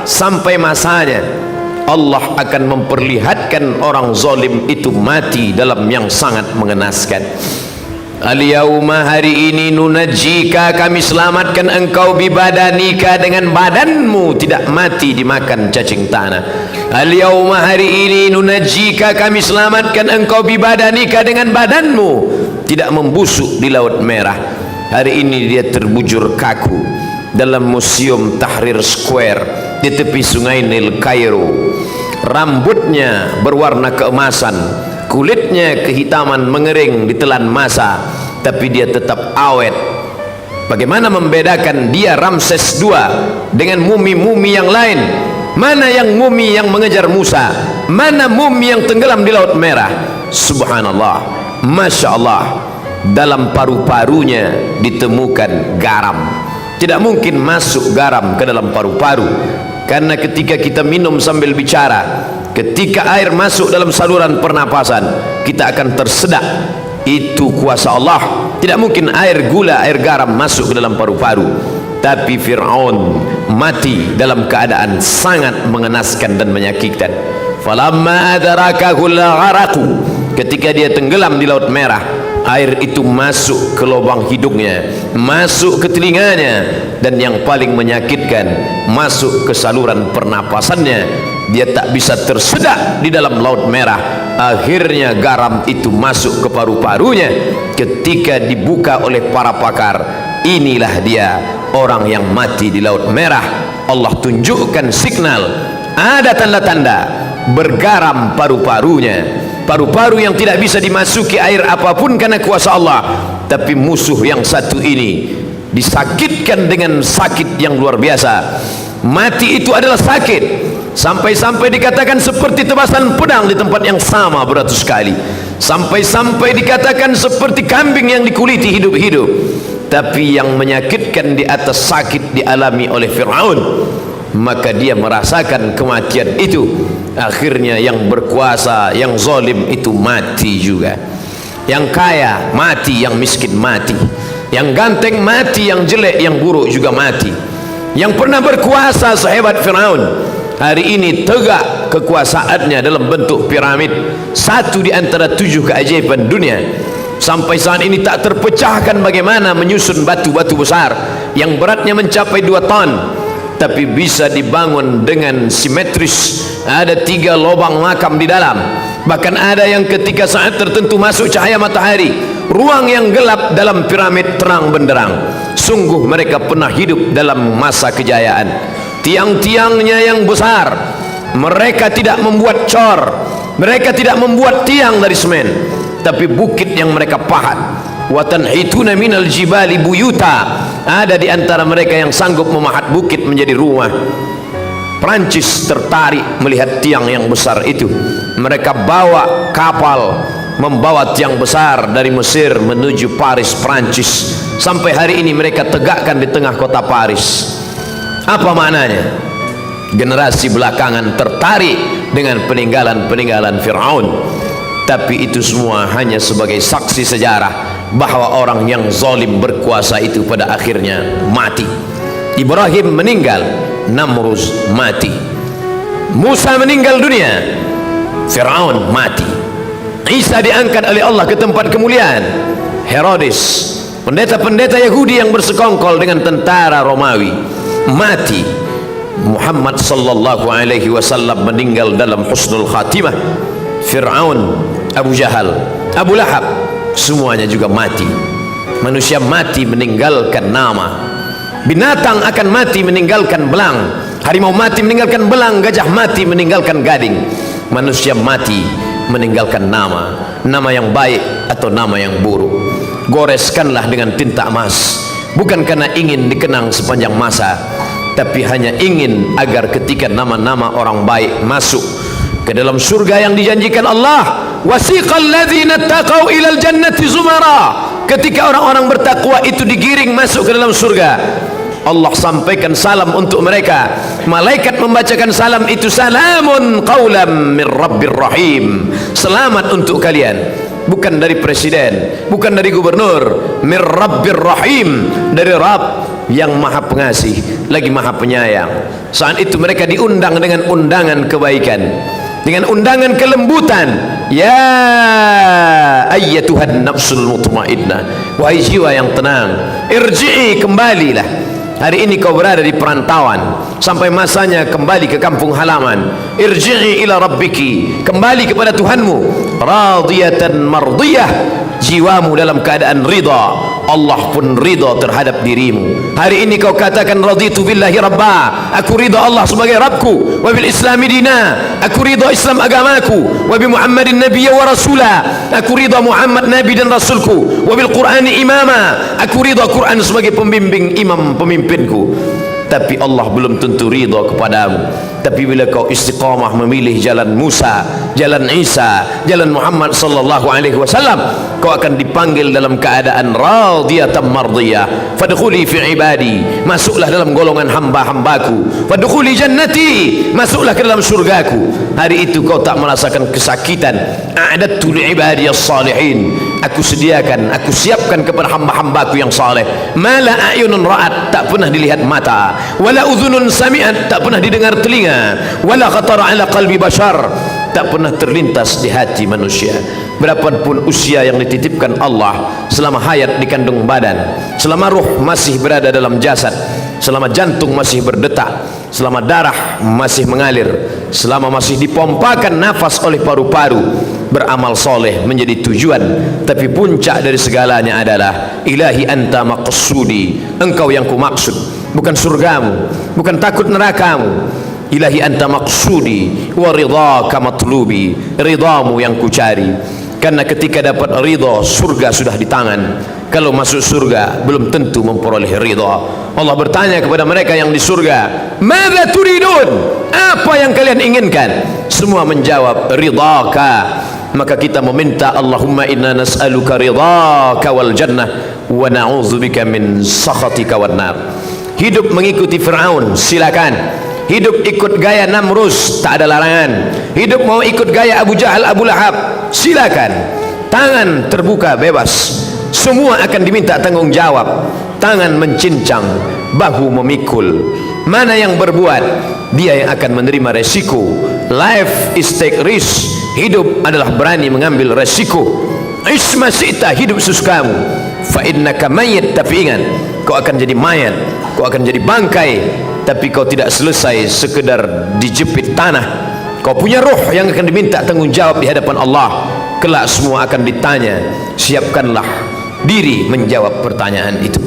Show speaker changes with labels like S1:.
S1: sampai masanya Allah akan memperlihatkan orang zalim itu mati dalam yang sangat mengenaskan. Al-yauma, hari ini, nunajjika, kami selamatkan engkau bibadanika, dengan badanmu tidak mati dimakan cacing tanah. Al-yauma, hari ini, nunajjika, kami selamatkan engkau bibadanika, dengan badanmu tidak membusuk di Laut Merah. Hari ini dia terbujur kaku dalam Museum Tahrir Square di tepi sungai Nil, Kairo. Rambutnya berwarna keemasan, kulitnya kehitaman mengering ditelan masa, tapi dia tetap awet. Bagaimana membedakan dia Ramses II dengan mumi-mumi yang lain? Mana yang mumi yang mengejar Musa? Mana mumi yang tenggelam di Laut Merah? Subhanallah, Masya Allah, dalam paru-parunya ditemukan garam. Tidak mungkin masuk garam ke dalam paru-paru, karena ketika kita minum sambil bicara, ketika air masuk dalam saluran pernapasan, kita akan tersedak. Itu kuasa Allah. Tidak mungkin air gula, air garam masuk ke dalam paru-paru. Tapi Fir'aun mati dalam keadaan sangat mengenaskan dan menyakitkan. Falamma adrakahul gharaqu, ketika dia tenggelam di Laut Merah, air itu masuk ke lubang hidungnya, masuk ke telinganya, dan yang paling menyakitkan, masuk ke saluran pernapasannya. Dia tak bisa tersedak di dalam Laut Merah. Akhirnya garam itu masuk ke paru-parunya. Ketika dibuka oleh para pakar, inilah dia orang yang mati di Laut Merah. Allah tunjukkan signal, ada tanda-tanda bergaram paru-parunya. Paru-paru yang tidak bisa dimasuki air apapun karena kuasa Allah. Tapi musuh yang satu ini disakitkan dengan sakit yang luar biasa. Mati itu adalah sakit, sampai-sampai dikatakan seperti tebasan pedang di tempat yang sama beratus kali, sampai-sampai dikatakan seperti kambing yang dikuliti hidup-hidup. Tapi yang menyakitkan di atas sakit dialami oleh Fir'aun, maka dia merasakan kematian itu. Akhirnya yang berkuasa, yang zalim itu mati juga. Yang kaya mati, yang miskin mati, yang ganteng mati, yang jelek, yang buruk juga mati. Yang pernah berkuasa sehebat Fir'aun, hari ini tegak kekuasaannya dalam bentuk piramid, satu di antara 7 keajaiban dunia. Sampai saat ini tak terpecahkan bagaimana menyusun batu-batu besar yang beratnya mencapai 2 ton, tapi bisa dibangun dengan simetris. Ada 3 lubang makam di dalam. Bahkan ada yang ketika saat tertentu masuk cahaya matahari, ruang yang gelap dalam piramid terang benderang. Sungguh mereka pernah hidup dalam masa kejayaan. Tiang-tiangnya yang besar, mereka tidak membuat cor, mereka tidak membuat tiang dari semen, tapi bukit yang mereka pahat. Wa tanhituna minal jibali buyuta, ada di antara mereka yang sanggup memahat bukit menjadi rumah. Prancis tertarik melihat tiang yang besar itu. Mereka bawa kapal membawa tiang besar dari Mesir menuju Paris, Prancis. Sampai hari ini mereka tegakkan di tengah kota Paris. Apa maknanya? Generasi belakangan tertarik dengan peninggalan-peninggalan Fir'aun, tapi itu semua hanya sebagai saksi sejarah bahwa orang yang zalim berkuasa itu pada akhirnya mati. Ibrahim meninggal, Namrus mati. Musa meninggal dunia, Fir'aun mati. Isa diangkat oleh Allah ke tempat kemuliaan. Herodes, pendeta-pendeta Yahudi yang bersekongkol dengan tentara Romawi, mati. Muhammad sallallahu alaihi wasallam meninggal dalam husnul khatimah. Fir'aun, Abu Jahal, Abu Lahab, semuanya juga mati. Manusia mati meninggalkan nama. Binatang akan mati meninggalkan belang. Harimau mati meninggalkan belang. Gajah mati meninggalkan gading. Manusia mati meninggalkan nama. Nama yang baik atau nama yang buruk. Goreskanlah dengan tinta emas, bukan karena ingin dikenang sepanjang masa, tapi hanya ingin agar ketika nama-nama orang baik masuk ke dalam surga yang dijanjikan Allah, wasiqal ladzina taqau ilal jannati zumara, ketika orang-orang bertakwa itu digiring masuk ke dalam surga, Allah sampaikan salam untuk mereka. Malaikat membacakan salam itu, salamun qaulam mir rabbir rahim, selamat untuk kalian, bukan dari presiden, bukan dari gubernur, mir rabbir rahim, dari Rabb yang maha pengasih lagi maha penyayang. Saat itu mereka diundang dengan undangan kebaikan, dengan undangan kelembutan. Ya ayyatuhan nafsul mutmainnah, wahai jiwa yang tenang, irji'i, kembalilah. Hari ini kau berada di perantauan, sampai masanya kembali ke kampung halaman. Irji'i ila rabbiki, kembali kepada Tuhanmu. Radiyatan mardiyah, jiwamu dalam keadaan ridha, Allah pun ridha terhadap dirimu. Hari ini kau katakan raditu billahi rabba, aku ridha Allah sebagai Rabbku, wa bil islami dina, aku ridha Islam agamaku, wa bi Muhammadin nabiyya wa rasula, aku ridha Muhammad nabi dan rasulku, wa bil Qur'ani imama, aku ridha Quran sebagai pembimbing imam pemimpinku. Tapi Allah belum tentu ridha kepadamu. Tapi bila kau istiqamah memilih jalan Musa, jalan Isa, jalan Muhammad sallallahu alaihi wasallam, kau akan dipanggil dalam keadaan radiyatan mardiyah. Fadkhuli fi ibadi, masuklah dalam golongan hamba-hambaku. Fadkhuli jannati, masuklah ke dalam surgaku. Hari itu kau tak merasakan kesakitan. A'adtu li ibadiyas salihin, aku sediakan, aku siapkan kepada hamba-hambaku yang saleh. Mala a'yunun ra'at, tak pernah dilihat mata, wala udhunun sami'at, tak pernah didengar telinga, wala khatara ala qalbi bashar, tak pernah terlintas di hati manusia. Berapapun usia yang dititipkan Allah, selama hayat di kandung badan, selama ruh masih berada dalam jasad, selama jantung masih berdetak, selama darah masih mengalir, selama masih dipompakan nafas oleh paru-paru, beramal soleh menjadi tujuan. Tapi puncak dari segalanya adalah ilahi anta maqsudi, engkau yang ku maksud, bukan surgamu, bukan takut nerakamu. Ilahi anta maqsudi wa ridhaka matlubi, ridhamu yang ku cari. Karena ketika dapat ridha, surga sudah di tangan. Kalau masuk surga belum tentu memperoleh ridha. Allah bertanya kepada mereka yang di surga, "Madza turidun?" Apa yang kalian inginkan? Semua menjawab ridhaka. Maka kita meminta, Allahumma inna nas'aluka ridhaka wal jannah wa na'udzubika min sakhatika wan nar. Hidup mengikuti Firaun silakan, hidup ikut gaya Namrus tak ada larangan, hidup mau ikut gaya Abu Jahal, Abu Lahab silakan, tangan terbuka bebas. Semua akan diminta tanggung jawab. Tangan mencincang, bahu memikul. Mana yang berbuat, dia yang akan menerima resiko. Life is take risk, hidup adalah berani mengambil resiko. Isma sita, hidup sesukamu. Fa innaka mayyit, tapi ingat, kau akan jadi mayat, kau akan jadi bangkai. Tapi kau tidak selesai sekedar dijepit tanah. Kau punya roh yang akan diminta tanggung jawab di hadapan Allah. Kelak semua akan ditanya. Siapkanlah diri menjawab pertanyaan itu.